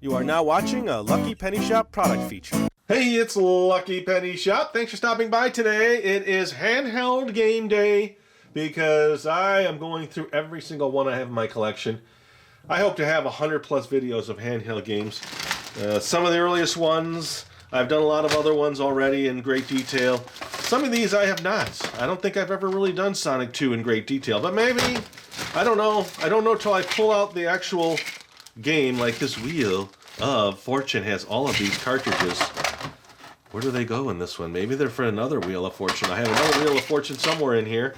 You are now watching a Lucky Penny Shop product feature. Hey, it's Lucky Penny Shop. Thanks for stopping by today. It is handheld game day because I am going through every single one I have in my collection. I hope to have 100 plus videos of handheld games. Some of the earliest ones, I've done a lot of other ones already in great detail. Some of these I have not. I don't think I've ever really done Sonic 2 in great detail, but maybe. I don't know. I don't know till I pull out the actual game, like this Wheel of Fortune has all of these cartridges. Where do they go in this one? Maybe they're for another Wheel of Fortune. I have another Wheel of Fortune somewhere in here.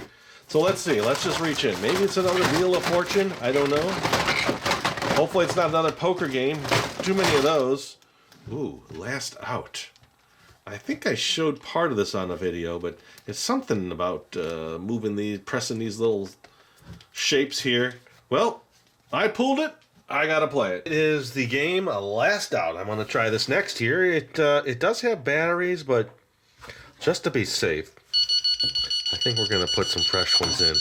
So let's see. Let's just reach in. Maybe it's another Wheel of Fortune. I don't know. Hopefully it's not another poker game. Too many of those. Ooh, Last Out. I think I showed part of this on a video, but it's something about pressing these little shapes here. Well, I pulled it. I gotta play it. It is the game Last Out. I'm gonna try this next here. It does have batteries, but just to be safe, I think we're gonna put some fresh ones in.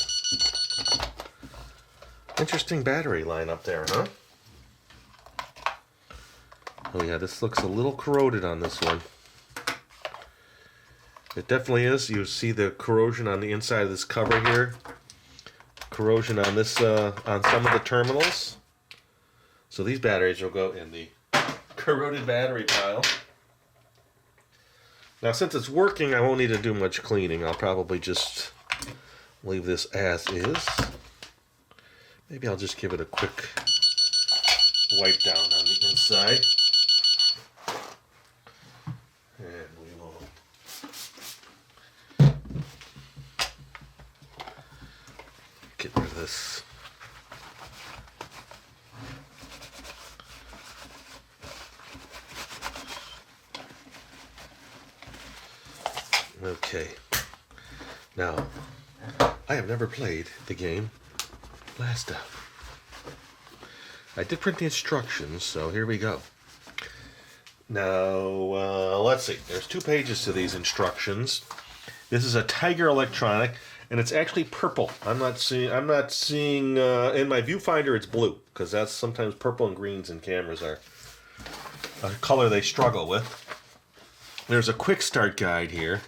Interesting battery lineup there, huh? Oh yeah, this looks a little corroded on this one. It definitely is. You see the corrosion on the inside of this cover here. Corrosion on this on some of the terminals. So these batteries will go in the corroded battery pile. Now since it's working, I won't need to do much cleaning. I'll probably just leave this as is. Maybe I'll just give it a quick wipe down on the inside. And we will get rid of this. Okay, now, I have never played the game Last Out. I did print the instructions, so here we go. Now, let's see. There's 2 pages to these instructions. This is a Tiger Electronic, and it's actually purple. I'm not seeing in my viewfinder it's blue, because that's sometimes purple and greens in cameras are a color they struggle with. There's a quick start guide here.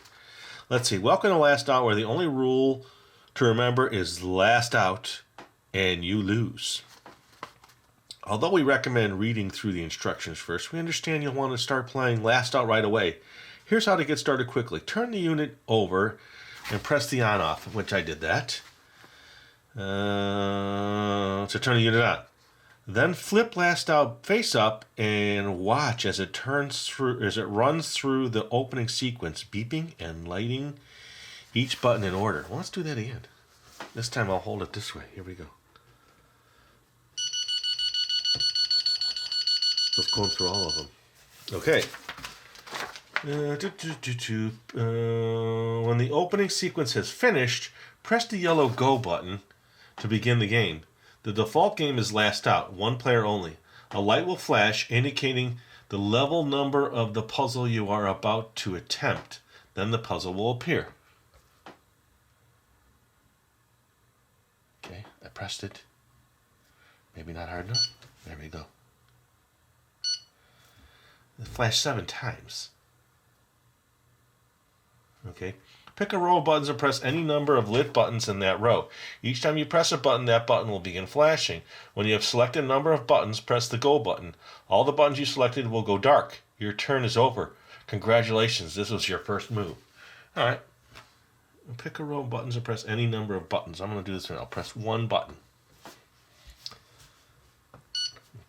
Let's see. Welcome to Last Out, where the only rule to remember is last out and you lose. Although we recommend reading through the instructions first, we understand you'll want to start playing Last Out right away. Here's how to get started quickly. Turn the unit over and press the on-off, which I did that. To turn the unit on. Then flip Last Out face up and watch as it runs through the opening sequence, beeping and lighting each button in order. Well, let's do that again. This time I'll hold it this way. Here we go. Just going through all of them. Okay. When the opening sequence has finished, press the yellow Go button to begin the game. The default game is Last Out, 1 player only. A light will flash indicating the level number of the puzzle you are about to attempt. Then the puzzle will appear. Okay, I pressed it. Maybe not hard enough. There we go. It flashed 7 times. Okay. Pick a row of buttons and press any number of lit buttons in that row. Each time you press a button, that button will begin flashing. When you have selected a number of buttons, press the Go button. All the buttons you selected will go dark. Your turn is over. Congratulations, this was your first move. Alright. Pick a row of buttons and press any number of buttons. I'm going to do this one. I'll press 1 button.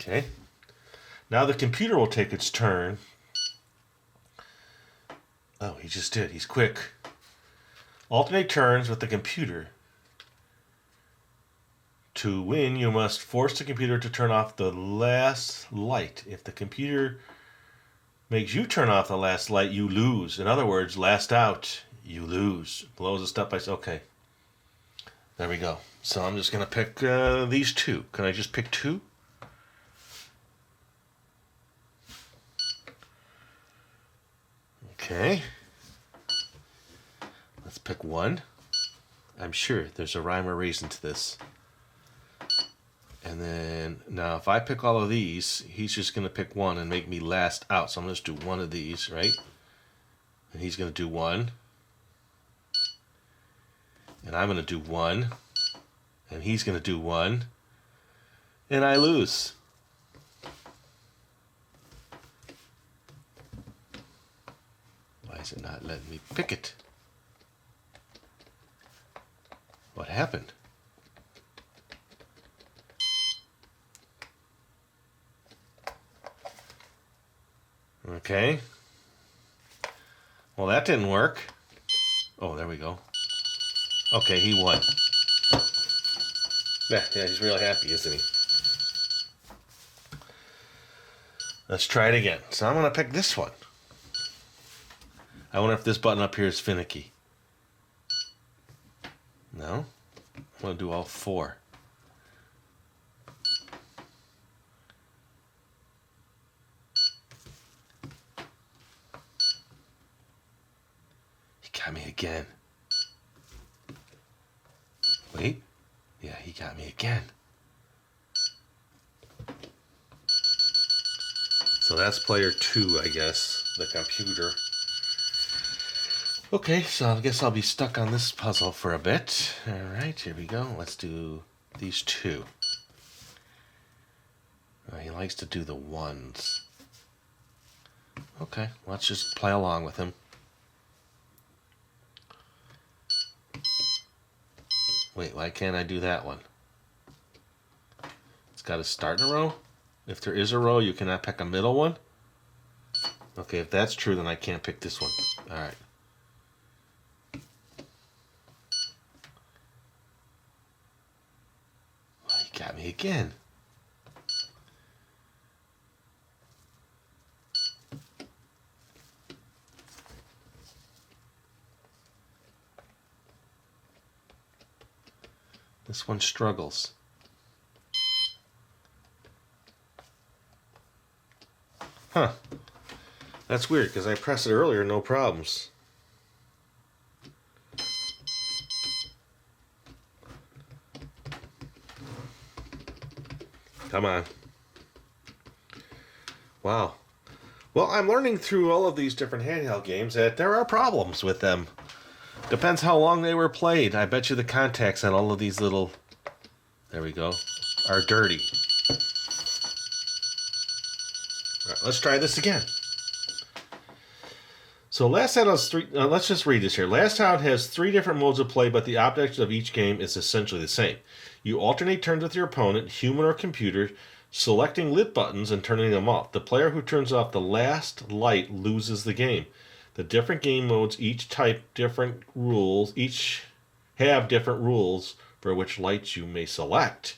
Okay. Now the computer will take its turn. Oh, he just did. He's quick. Alternate turns with the computer. To win, you must force the computer to turn off the last light. If the computer makes you turn off the last light, you lose. In other words, last out, you lose. Below is a step by step. Okay. There we go. So I'm just going to pick these 2. Can I just pick 2? Okay. Let's pick 1. I'm sure there's a rhyme or reason to this. And And then, now if I pick all of these, he's just going to pick one and make me last out. So I'm going to just do one of these, right? And he's going to do one. And I'm going to do one. And he's going to do one. And I lose. Why is it not letting me pick it? What happened? Okay. Well, that didn't work. Oh, there we go. Okay, he won. Yeah, he's really happy, isn't he? Let's try it again. So I'm going to pick this one. I wonder if this button up here is finicky. No? I'm going to do all four. He got me again. Wait. Yeah, he got me again. So that's player 2, I guess, the computer. Okay, so I guess I'll be stuck on this puzzle for a bit. Alright, here we go. Let's do these two. He likes to do the ones. Okay, let's just play along with him. Wait, why can't I do that one? It's got to start in a row? If there is a row, you cannot pick a middle one? Okay, if that's true, then I can't pick this one. Alright. Well, he got me again. This one struggles. Huh. That's weird, because I pressed it earlier, no problems. Come on. Wow. Well, I'm learning through all of these different handheld games that there are problems with them. Depends how long they were played. I bet you the contacts on all of these little... There we go. Are dirty. All right, let's try this again. So Last Out has three... let's just read this here. Last Out has 3 different modes of play, but the object of each game is essentially the same. You alternate turns with your opponent, human or computer, selecting lit buttons and turning them off. The player who turns off the last light loses the game. The different game modes each have different rules for which lights you may select.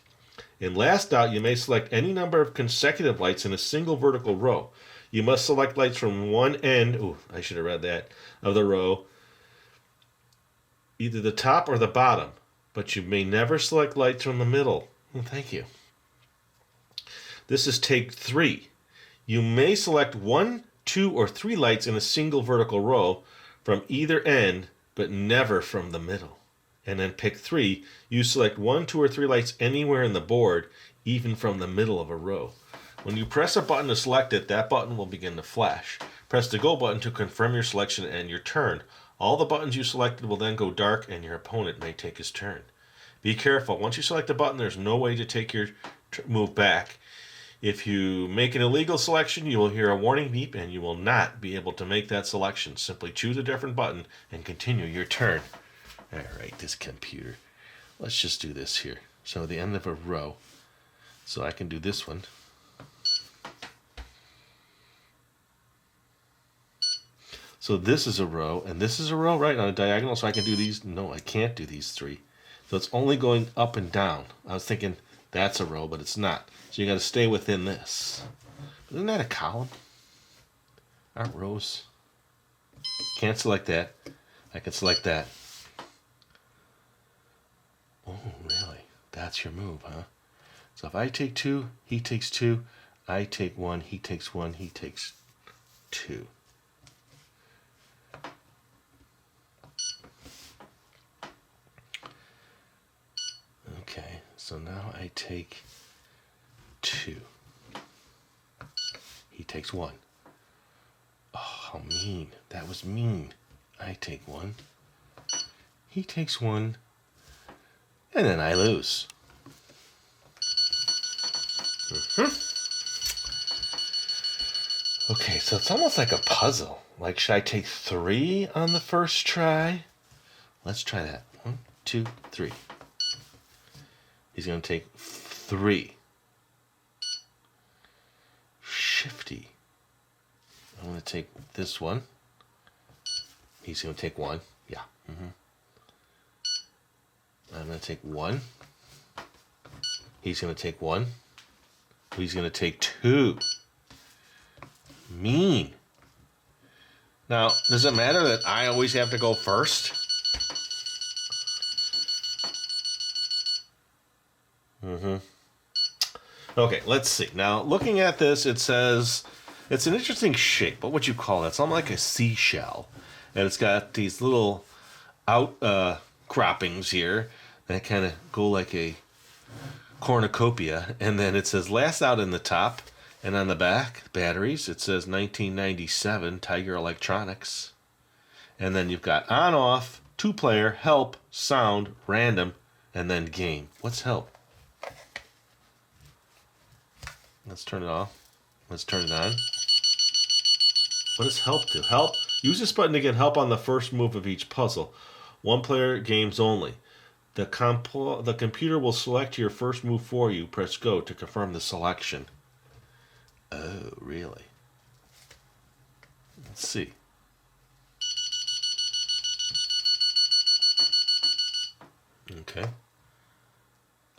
In Last Out, you may select any number of consecutive lights in a single vertical row. You must select lights from one end, I should have read that, of the row, either the top or the bottom, but you may never select lights from the middle. Thank you. This is take 3. You may select 1, 2, or 3 lights in a single vertical row from either end, but never from the middle. And then pick 3. You select 1, 2, or 3 lights anywhere in the board, even from the middle of a row. When you press a button to select it, that button will begin to flash. Press the go button to confirm your selection and your turn. All the buttons you selected will then go dark and your opponent may take his turn. Be careful. Once you select a button, there's no way to take your move back. If you make an illegal selection, you will hear a warning beep and you will not be able to make that selection. Simply choose a different button and continue your turn. Alright, this computer. Let's just do this here. So the end of a row. So I can do this one. So this is a row, and this is a row, right, on a diagonal, so I can do these. No, I can't do these 3. So it's only going up and down. I was thinking that's a row, but it's not. So you got to stay within this. Isn't that a column? Aren't rows? Can't select that. I can select that. Oh, really? That's your move, huh? So if I take 2, he takes 2. I take 1, he takes 1, he takes 2. Okay, so now I take 2. He takes 1. Oh, how mean. That was mean. I take 1. He takes 1. And then I lose. Okay, so it's almost like a puzzle. Like, should I take 3 on the first try? Let's try that. 1, 2, 3. He's going to take 3. Shifty. I'm going to take this one. He's going to take 1. Yeah. I'm going to take 1. He's going to take 1. He's going to take 2. Mean. Now, does it matter that I always have to go first? Okay, let's see. Now, looking at this, it says it's an interesting shape. What would you call it? It's almost like a seashell. And it's got these little outcroppings here that kind of go like a cornucopia. And then it says last out in the top. And on the back, batteries, it says 1997, Tiger Electronics. And then you've got on, off, 2-player, help, sound, random, and then game. What's help? Let's turn it off. Let's turn it on. What does help do? Help. Use this button to get help on the first move of each puzzle. 1-player games only. The computer will select your first move for you. Press go to confirm the selection. Oh, really? Let's see. Okay.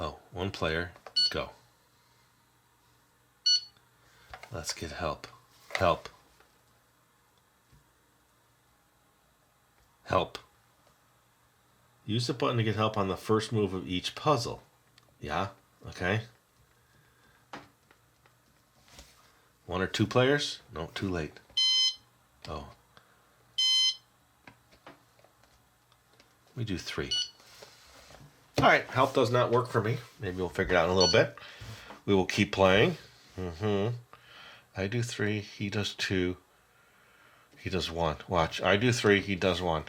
Oh, 1-player, go. Let's get help. Help. Help. Use the button to get help on the first move of each puzzle. Yeah, okay. 1 or 2 players? No, too late. Oh. We do 3. All right, help does not work for me. Maybe we'll figure it out in a little bit. We will keep playing. I do 3, he does 2. He does 1. Watch, I do 3, he does 1.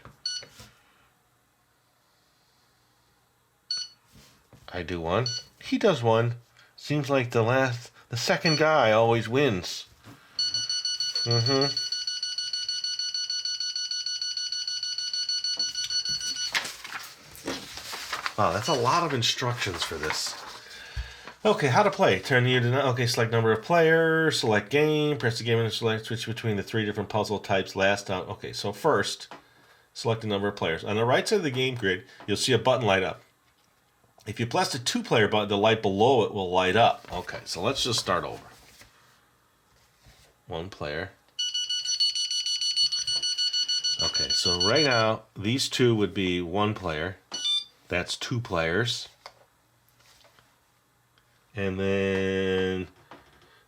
I do 1, he does 1. Seems like the second guy always wins. Wow, that's a lot of instructions for this. Okay, how to play. Turn the unit. Okay, select number of players, select game, press the game and switch between the 3 different puzzle types. Last down. Okay, so first, select the number of players. On the right side of the game grid, you'll see a button light up. If you press the 2-player button, the light below it will light up. Okay, so let's just start over. 1 player. Okay, so right now, these 2 would be 1 player. That's 2 players. And then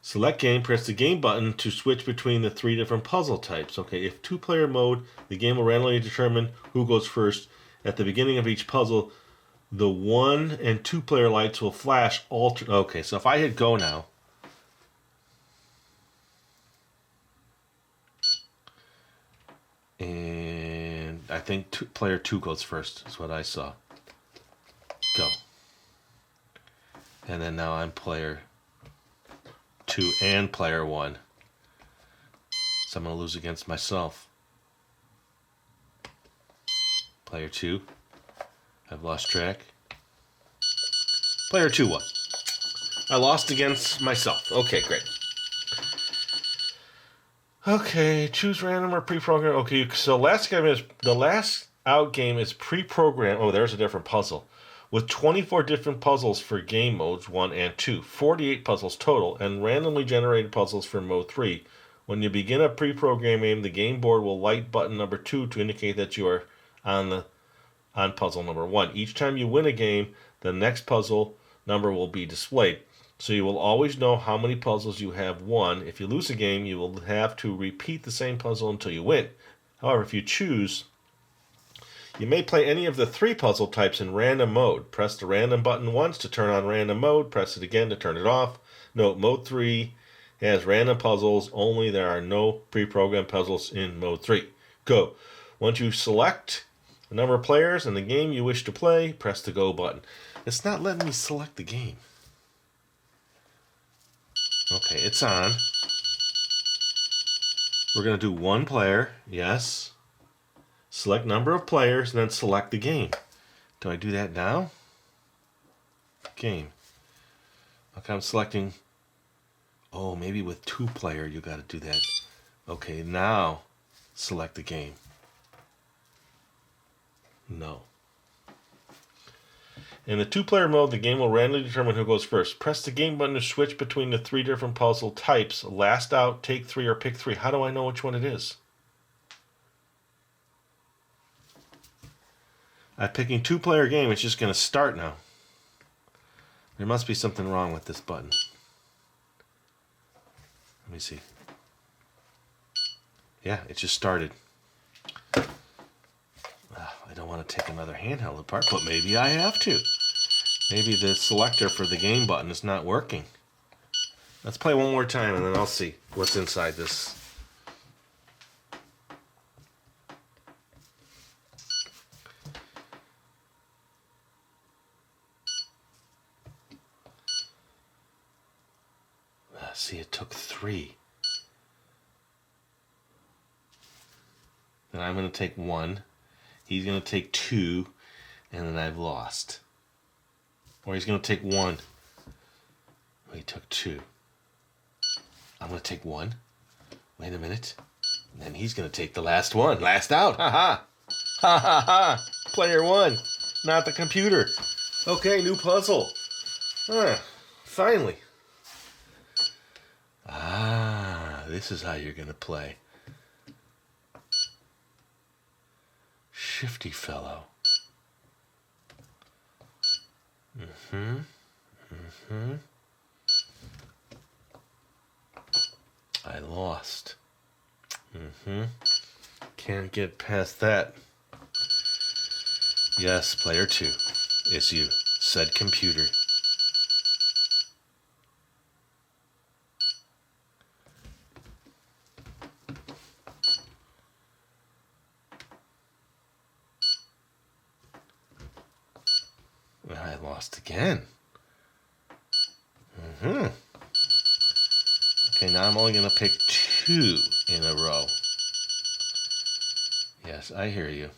select game, press the game button to switch between the 3 different puzzle types. Okay, if 2-player mode, the game will randomly determine who goes first. At the beginning of each puzzle, the 1 and 2-player lights will flash Okay, so if I hit go now. And I think player 2 goes first, is what I saw. Go. And then now I'm player 2 and player 1. So I'm going to lose against myself. Player 2. I've lost track. Player 2 won. I lost against myself. Okay, great. Okay, choose random or pre-programmed. Okay, so the last out game is pre-programmed. Oh, there's a different puzzle. With 24 different puzzles for game modes 1 and 2, 48 puzzles total, and randomly generated puzzles for mode 3. When you begin a pre-programmed game, the game board will light button number 2 to indicate that you are on puzzle number 1. Each time you win a game, the next puzzle number will be displayed. So you will always know how many puzzles you have won. If you lose a game, you will have to repeat the same puzzle until you win. However, if you choose, you may play any of the 3 puzzle types in random mode. Press the random button once to turn on random mode. Press it again to turn it off. Note, Mode 3 has random puzzles only. There are no pre-programmed puzzles in Mode 3. Go. Once you select the number of players and the game you wish to play, press the Go button. It's not letting me select the game. Okay, it's on. We're going to do one player. Yes. Select number of players and then select the game. Do I do that now? Game. Okay, I'm selecting. Oh, maybe with 2-player you got to do that. Okay, now select the game. No. In the 2-player mode, the game will randomly determine who goes first. Press the game button to switch between the 3 different puzzle types. Last out, take 3, or pick 3. How do I know which one it is? I'm picking 2-player game. It's just going to start now. There must be something wrong with this button. Let me see. Yeah, it just started. I don't want to take another handheld apart, but maybe I have to. Maybe the selector for the game button is not working. Let's play one more time and then I'll see what's inside this. See, it took 3. Then I'm going to take 1. He's going to take 2. And then I've lost. Or he's going to take 1. Oh, he took 2. I'm going to take 1. Wait a minute. And then he's going to take the last one. Last out. Ha ha. Ha ha ha. Player 1. Not the computer. Okay, new puzzle. Finally. This is how you're going to play. Shifty fellow. I lost. Can't get past that. Yes, player 2. It's you, said computer. I lost again. Okay, now I'm only going to pick 2 in a row. Yes, I hear you.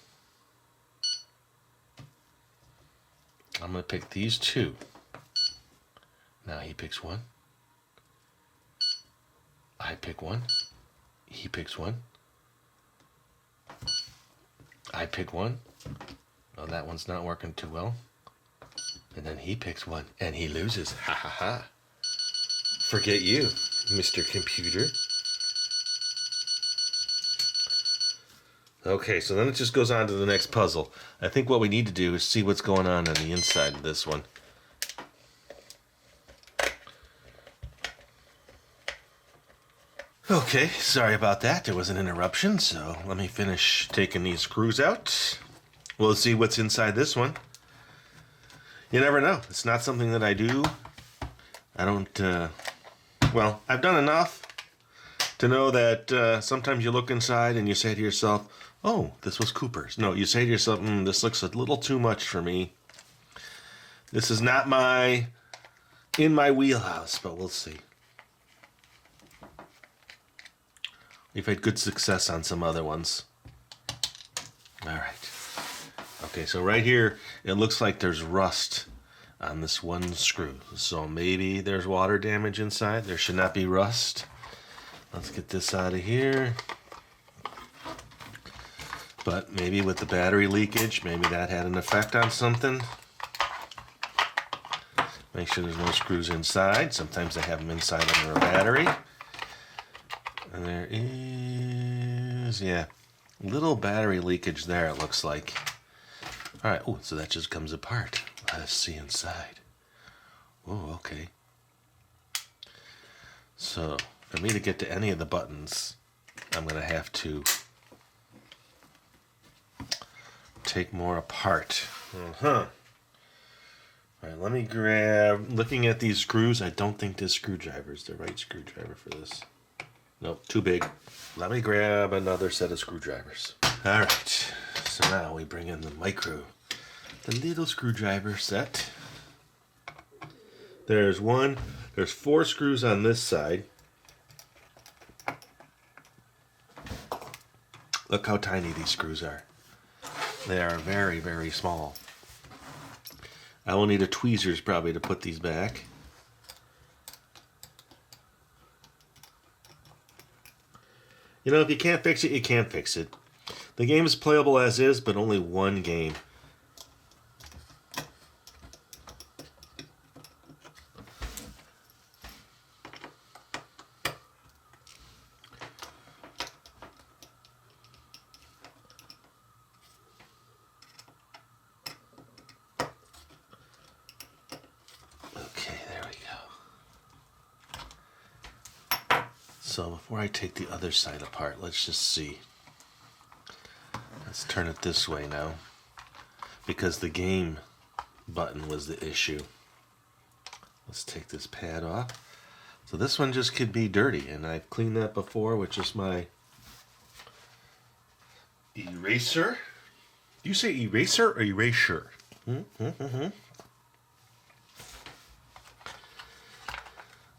I'm going to pick these 2. Now he picks 1. I pick 1. He picks 1. I pick 1. Oh, that one's not working too well. And then he picks 1, and he loses. Ha ha ha. Forget you, Mr. Computer. Okay, so then it just goes on to the next puzzle. I think what we need to do is see what's going on the inside of this one. Okay, sorry about that. There was an interruption, so let me finish taking these screws out. We'll see what's inside this one. You never know. It's not something that I do. I don't, well, I've done enough to know that sometimes you look inside and you say to yourself, oh, this was Cooper's. No, you say to yourself, this looks a little too much for me. This is not in my wheelhouse, but we'll see. We've had good success on some other ones. All right. Okay, so right here, it looks like there's rust on this one screw. So maybe there's water damage inside. There should not be rust. Let's get this out of here. But maybe with the battery leakage, maybe that had an effect on something. Make sure there's no screws inside. Sometimes they have them inside under a battery. And there is, yeah, little battery leakage there, it looks like. All right, oh, so that just comes apart. Let us see inside. Oh, okay. So, for me to get to any of the buttons, I'm going to have to take more apart. All All right, let me grab, looking at these screws, I don't think this screwdriver is the right screwdriver for this. Nope, too big. Let me grab another set of screwdrivers. All right, so now we bring in the little screwdriver set. There's 4 screws on this side. Look how tiny these screws are. They are very, very small. I will need a tweezers probably to put these back. You know, if you can't fix it, you can't fix it. The game is playable as is, but only one game. So before I take the other side apart, let's just see. Let's turn it this way now, because the game button was the issue. Let's take this pad off. So this one just could be dirty, and I've cleaned that before with just my eraser. Do you say eraser or erasure?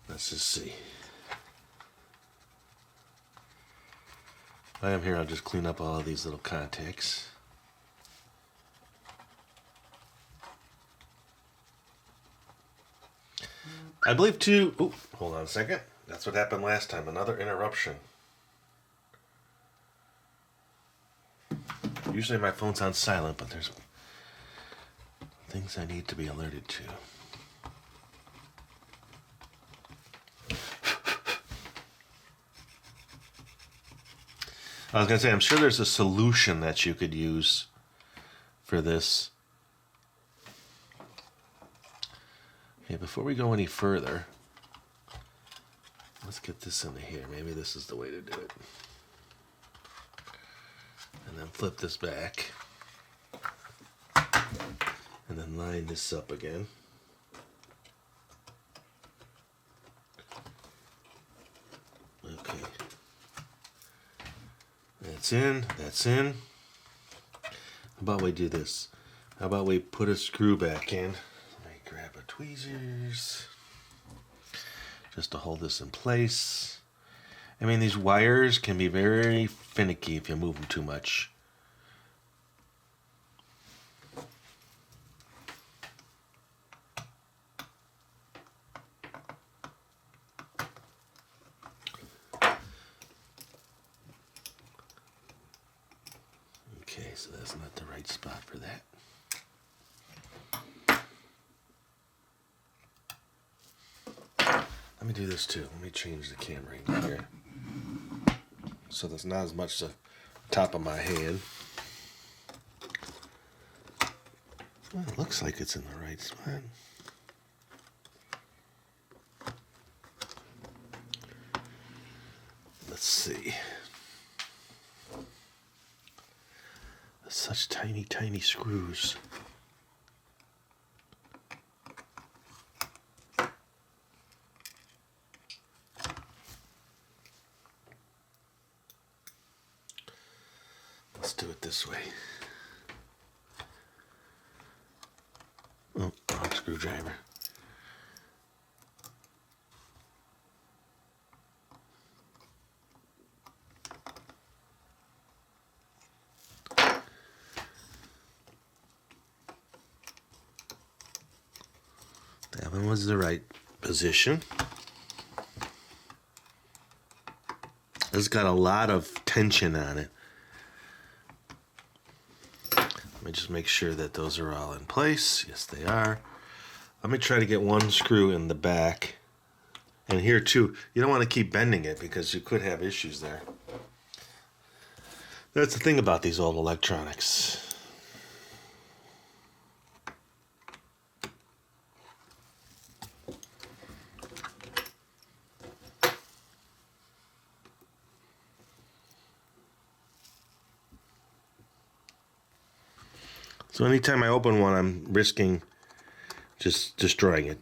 Let's just see. While I'm here, I'll just clean up all of these little contacts. I believe hold on a second. That's what happened last time. Another interruption. Usually my phone's on silent, but there's things I need to be alerted to. I was going to say, I'm sure there's a solution that you could use for this. Okay, before we go any further, let's get this into here. Maybe this is the way to do it. And then flip this back. And then line this up again. Okay. That's in. How about we do this? How about we put a screw back in? Let me grab a tweezers just to hold this in place. I mean, these wires can be very finicky if you move them too much. Okay, so that's not the right spot for that. Let me do this too. Let me change the camera angle here. So there's not as much the top of my hand. Well, it looks like it's in the right spot. Let's see. Such tiny, tiny screws. Let's do it this way. Oh, wrong screwdriver. That one was the right position. It's got a lot of tension on it. Let me just make sure that those are all in place. Yes, they are. Let me try to get one screw in the back. And here too, you don't want to keep bending it because you could have issues there. That's the thing about these old electronics. So anytime I open one, I'm risking just destroying it.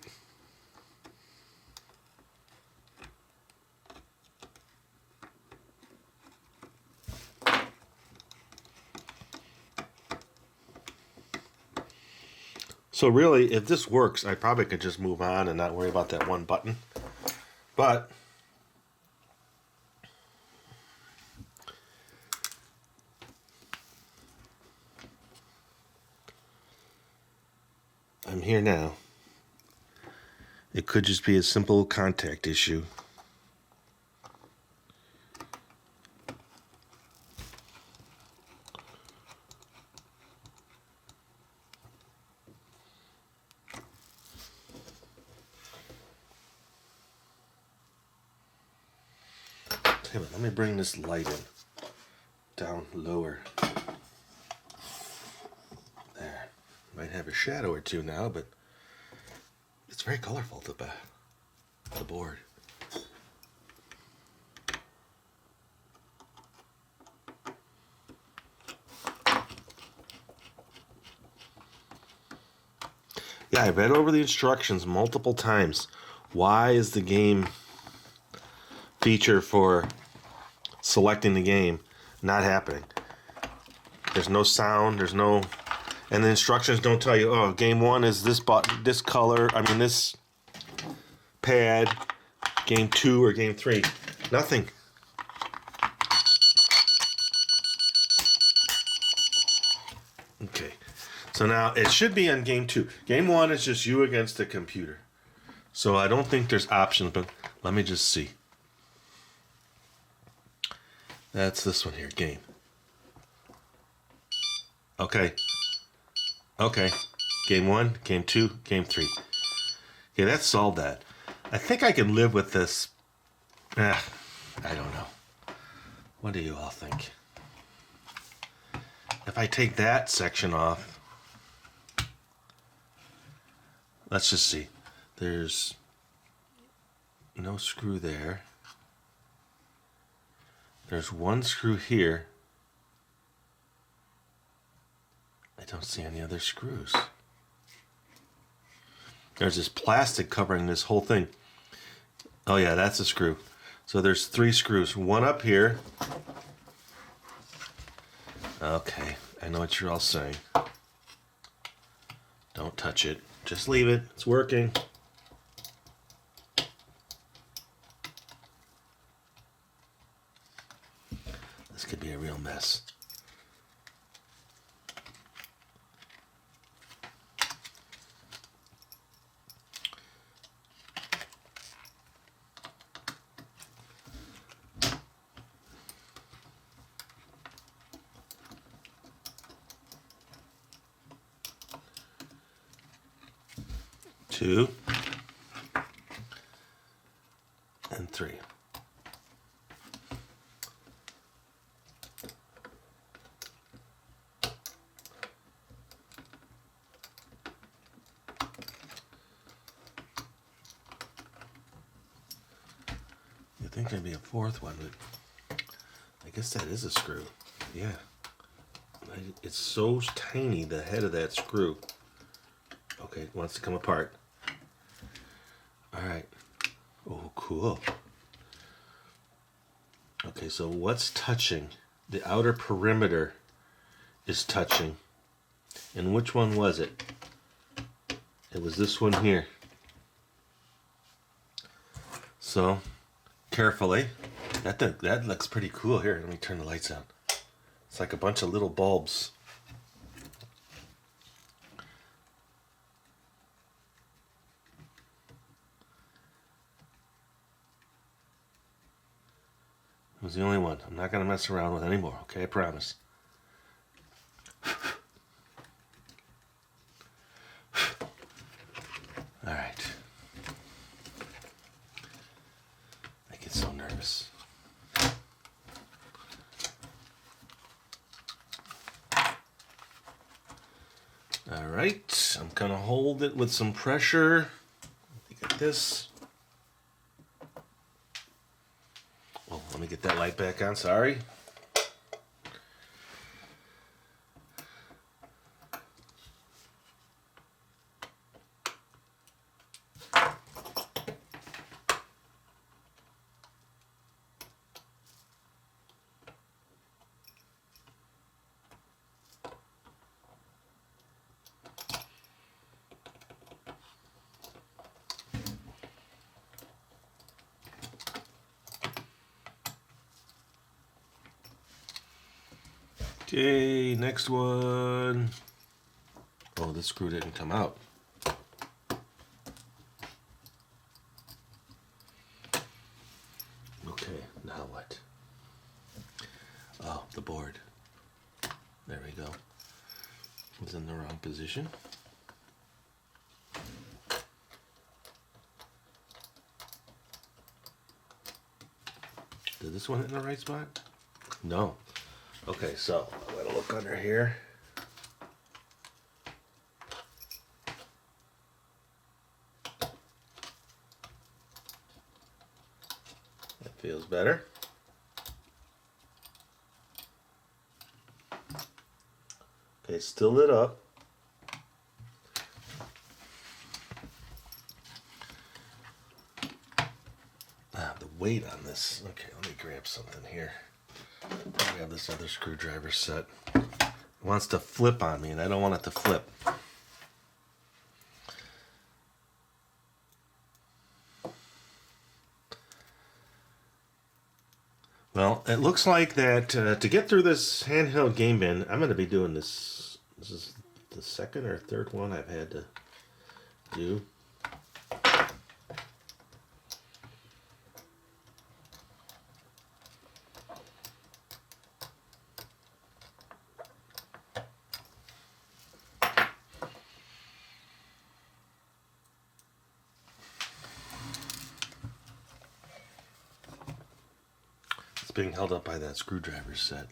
So really, if this works, I probably could just move on and not worry about that one button. But I'm here now. It could just be a simple contact issue. Let me bring this light in down lower. There. Might have a shadow or two now, but it's very colorful, the board. Yeah, I read over the instructions multiple times. Why is the game feature for selecting the game not happening? There's no sound, there's no, and the instructions don't tell you, oh, game 1 is this button, this color, this pad, game 2 or game 3. Nothing. Okay, so now it should be on game 2. Game 1 is just you against the computer. So I don't think there's options, but let me just see. That's this one here, game. Okay. Okay. Game 1, game 2, game 3. Okay, that solved that. I think I can live with this. I don't know. What do you all think? If I take that section off, let's just see. There's no screw there. There's one screw here. I don't see any other screws. There's this plastic covering this whole thing. Oh yeah, that's a screw. So there's 3 screws. One up here. Okay, I know what you're all saying. Don't touch it. Just leave it. It's working. This could be a real mess. Two and 3. You'd think there'd be a 4th one, but I guess that is a screw. Yeah. It's so tiny, the head of that screw. Okay, it wants to come apart. Alright. Oh, cool. Okay, so what's touching? The outer perimeter is touching. And which one was it? It was this one here. So, carefully. That looks pretty cool. Here, let me turn the lights on. It's like a bunch of little bulbs. It was the only one. I'm not going to mess around with anymore, okay? I promise. Alright. I get so nervous. Alright, I'm going to hold it with some pressure. Look at this. Oh, let me get that light back on, sorry. Okay, next one. Oh, this screw didn't come out. Okay, now what? Oh, the board. There we go. It was in the wrong position. Did this one hit in the right spot? No. Okay, so I'm gonna look under here. That feels better. Okay, it's still lit up. The weight on this. Okay, let me grab something here. Grab this other screwdriver set. It wants to flip on me, and I don't want it to flip. Well, it looks like that to get through this handheld game bin, I'm going to be doing this. This is the second or third one I've had to do. It's being held up by that screwdriver set.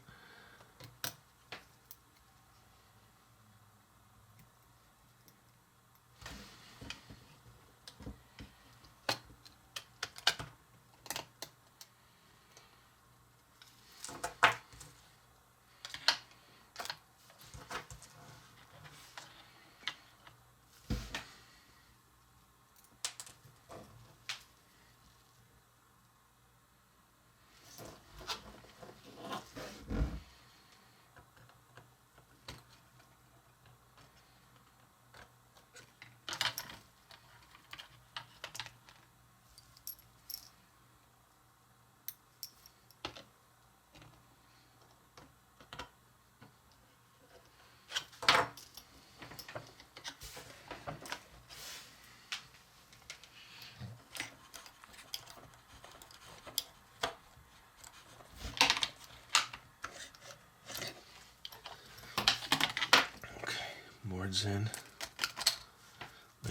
Boards in.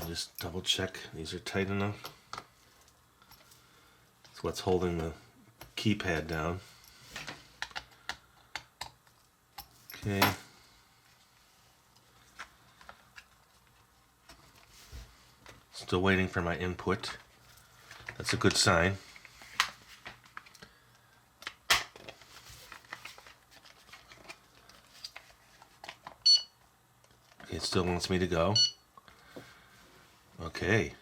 I just double check these are tight enough. That's what's holding the keypad down. Okay. Still waiting for my input. That's a good sign. It still wants me to go. Okay.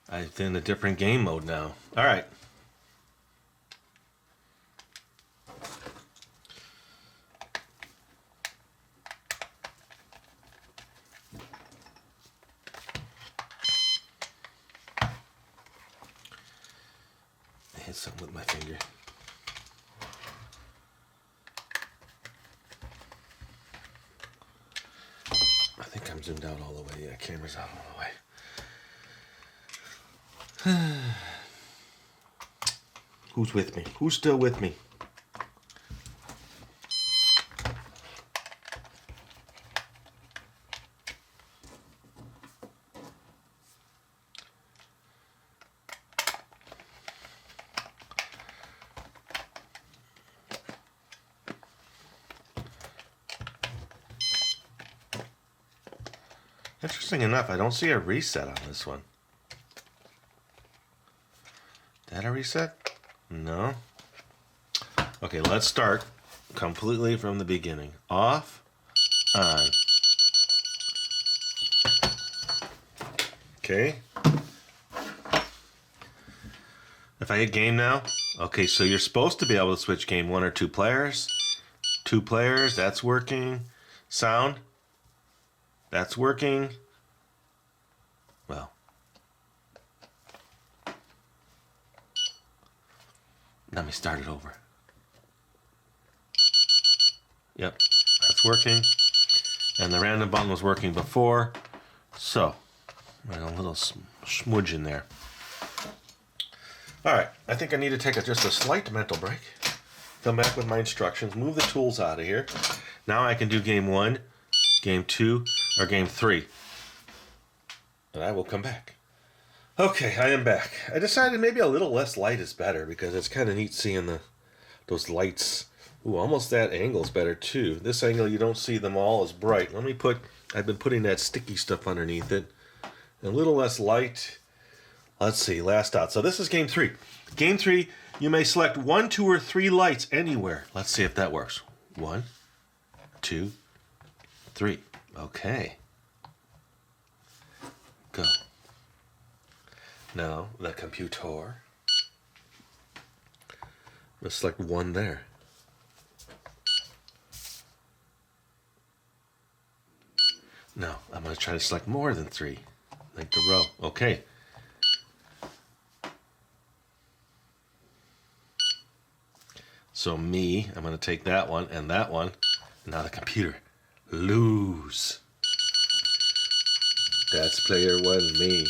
I'm in a different game mode now. All right. I hit something with my finger. I think I'm zoomed out all the way. Yeah, camera's out all the way. Who's with me? Who's still with me? Interesting enough, I don't see a reset on this one. Is that a reset? No. Okay, let's start completely from the beginning. Off, on. Okay. If I hit game now, okay, so you're supposed to be able to switch game 1 or 2 players. 2 players, that's working. Sound, that's working. Well, let me start it over. Yep, that's working. And the random button was working before. So, right, a little smudge in there. All right, I think I need to take just a slight mental break. Come back with my instructions, move the tools out of here. Now I can do game 1, game 2, or game 3. And I will come back. Okay, I am back. I decided maybe a little less light is better because it's kind of neat seeing those lights. Ooh, almost that angle's better too. This angle you don't see them all as bright. I've been putting that sticky stuff underneath it. A little less light. Let's see, last out. So this is game 3. Game 3, you may select 1, 2, or 3 lights anywhere. Let's see if that works. 1, 2, 3. Okay. Go. Now, the computer. Let's select 1 there. No, I'm going to try to select more than 3. Like the row. Okay. So me, I'm going to take that one and that one. Now the computer. Lose. That's player 1, me.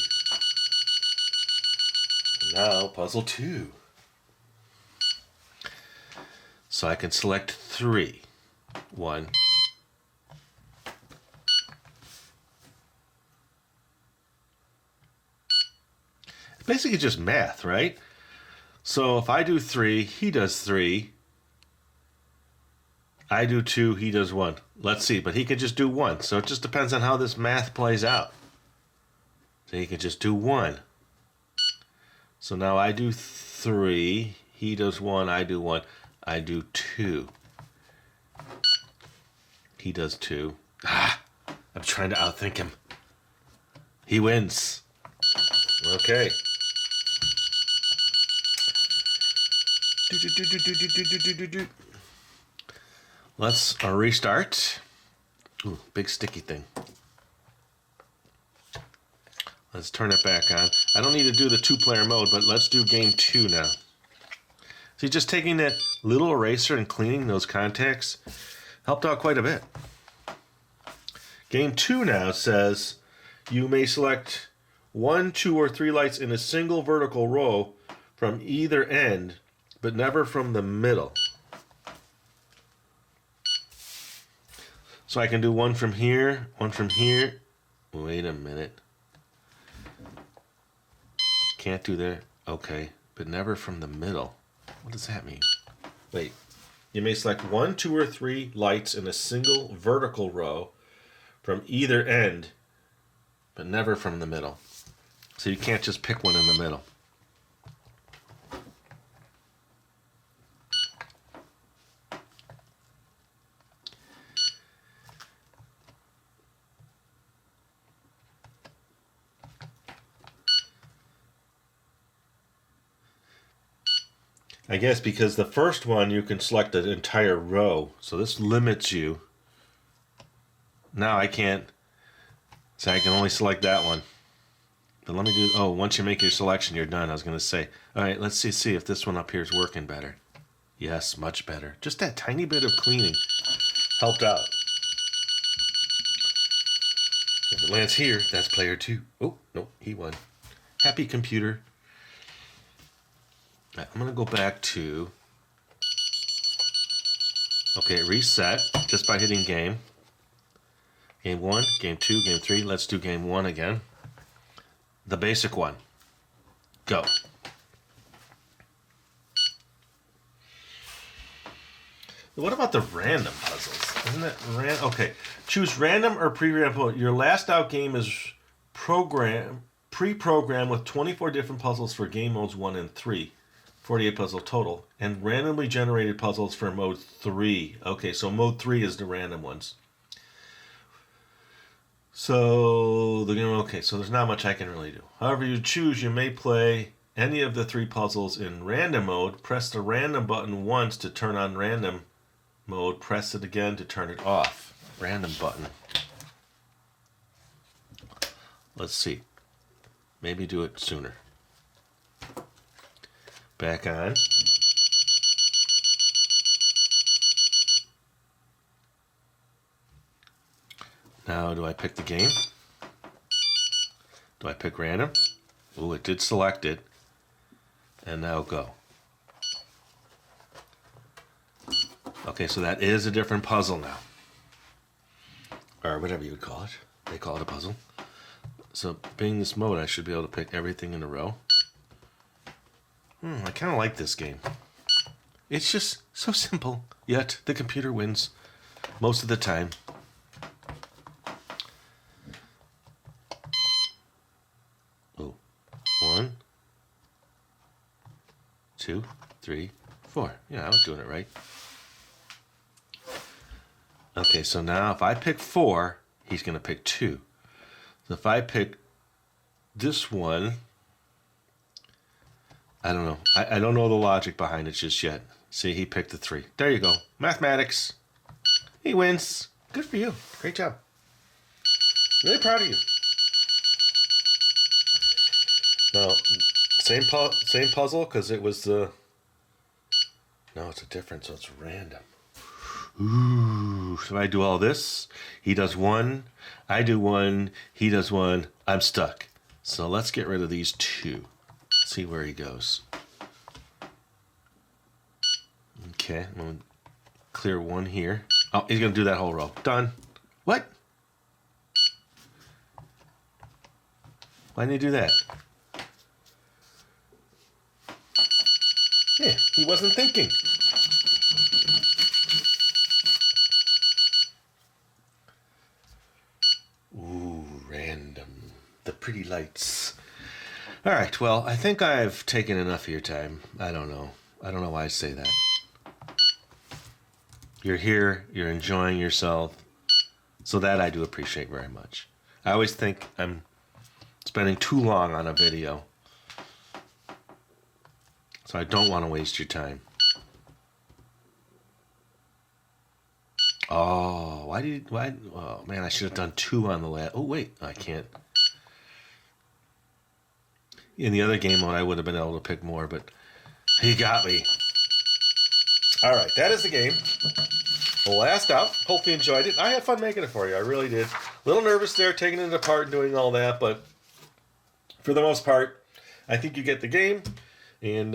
Now puzzle 2. So I can select 3. 1. It's basically just math, right? So if I do 3, he does 3. I do 2, he does 1. Let's see, but he could just do 1. So it just depends on how this math plays out. So he could just do 1. So now I do 3, he does 1, I do 1, I do 2. He does 2. I'm trying to outthink him. He wins. Okay. Let's restart. Ooh, big sticky thing. Let's turn it back on. I don't need to do the 2-player mode, but let's do game 2 now. See, just taking that little eraser and cleaning those contacts helped out quite a bit. Game 2 now says you may select 1, 2, or 3 lights in a single vertical row from either end, but never from the middle. So I can do 1 from here, 1 from here. Wait a minute. Can't do there. Okay, but never from the middle. What does that mean? Wait. You may select 1, 2, or 3 lights in a single vertical row from either end, but never from the middle. So you can't just pick one in the middle. I guess because the first one you can select an entire row, so this limits you. Now I can't, so I can only select that one. But let me do, oh, once you make your selection, you're done. I was going to say, all right, let's see if this one up here is working better. Yes, much better. Just that tiny bit of cleaning helped out. If it lands here, that's player 2. Oh, no, he won. Happy computer. Right, I'm going to go back to, okay, reset just by hitting game. Game 1, game 2, game 3. Let's do game 1 again. The basic one. Go. What about the random puzzles? Isn't it random? Okay. Choose random or pre-random. Your last out game is pre-programmed with 24 different puzzles for game modes 1 and 3. 48 puzzle total. And randomly generated puzzles for mode 3. Okay, so mode 3 is the random ones. So, so there's not much I can really do. However you choose, you may play any of the 3 puzzles in random mode. Press the random button once to turn on random mode. Press it again to turn it off. Random button. Let's see. Maybe do it sooner. Back on. Now, do I pick the game? Do I pick random? Ooh, it did select it. And now go. Okay, so that is a different puzzle now. Or whatever you would call it. They call it a puzzle. So, being this mode, I should be able to pick everything in a row. I kind of like this game. It's just so simple, yet the computer wins most of the time. Oh, 1, 2, 3, 4. Yeah, I was doing it right. Okay, so now if I pick 4, he's going to pick 2. So if I pick this one, I don't know. I don't know the logic behind it just yet. See, he picked the 3. There you go. Mathematics. He wins. Good for you. Great job. Really proud of you. Now, same puzzle because it was the... No, it's a different, so it's random. Ooh, so I do all this. He does 1. I do 1. He does 1. I'm stuck. So let's get rid of these 2. See where he goes. Okay, I'm going to clear 1 here. Oh, he's going to do that whole row. Done. What? Why didn't he do that? Yeah, he wasn't thinking. Ooh, random. The pretty lights. All right, well, I think I've taken enough of your time. I don't know. I don't know why I say that. You're here, you're enjoying yourself, so that I do appreciate very much. I always think I'm spending too long on a video, so I don't want to waste your time. Oh, oh man, I should have done 2 on the last. Oh, wait, I can't. In the other game mode, I would have been able to pick more, but he got me. All right, that is the game. Last out. Hope you enjoyed it. I had fun making it for you. I really did. A little nervous there, taking it apart and doing all that, but for the most part, I think you get the game, and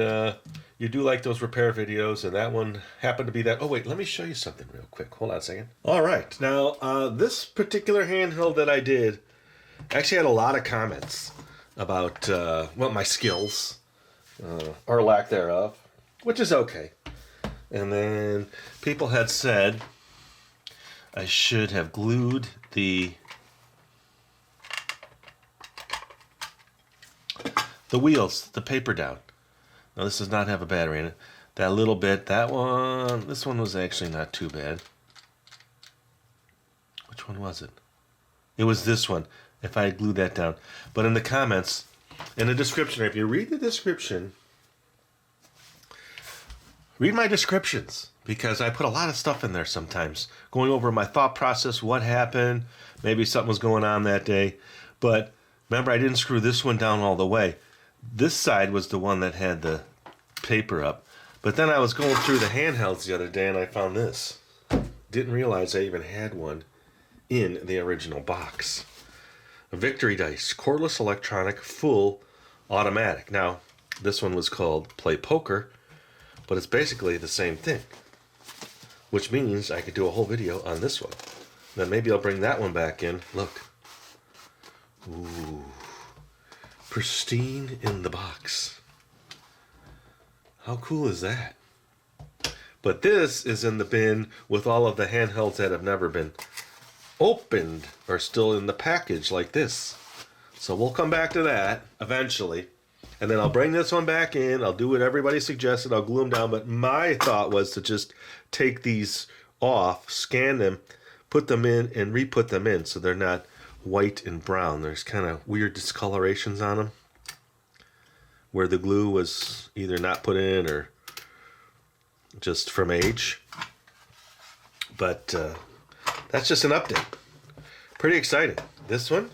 you do like those repair videos, and that one happened to be that. Oh, wait, let me show you something real quick. Hold on a second. All right. Now, this particular handheld that I did actually had a lot of comments about, well, my skills, or lack thereof, which is okay. And then people had said I should have glued the wheels, the paper down. Now this does not have a battery in it. That little bit, this one was actually not too bad. Which one was it? It was this one, if I had glued that down. But in the comments, in the description, if you read the description, read my descriptions, because I put a lot of stuff in there sometimes, going over my thought process, what happened, maybe something was going on that day. But remember, I didn't screw this one down all the way. This side was the one that had the paper up. But then I was going through the handhelds the other day and I found this. Didn't realize I even had one in the original box. A Victory Dice, cordless electronic, full automatic. Now, this one was called Play Poker, but it's basically the same thing, which means I could do a whole video on this one. Then maybe I'll bring that one back in. Look. Ooh. Pristine in the box. How cool is that? But this is in the bin with all of the handhelds that have never been opened or still in the package like this. So we'll come back to that eventually. And then I'll bring this one back in. I'll do what everybody suggested. I'll glue them down. But my thought was to just take these off, scan them, put them in, and re-put them in so they're not white and brown. There's kind of weird discolorations on them where the glue was either not put in or just from age. But that's just an update. Pretty exciting. This one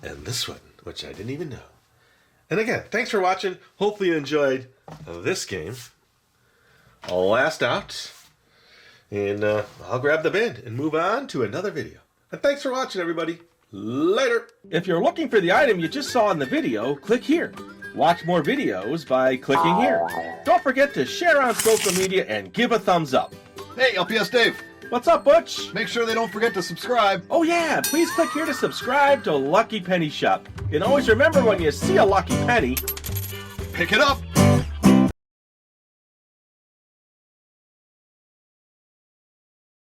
and this one, which I didn't even know. And again, thanks for watching. Hopefully you enjoyed this game. Last out. And I'll grab the bin and move on to another video. And thanks for watching, everybody. Later. If you're looking for the item you just saw in the video, click here. Watch more videos by clicking here. Don't forget to share on social media and give a thumbs up. Hey, LPS Dave, What's up, Butch? make sure they don't forget to subscribe. Oh yeah, please click here to subscribe to Lucky Penny Shop. And always remember, when you see a lucky penny, Pick it up.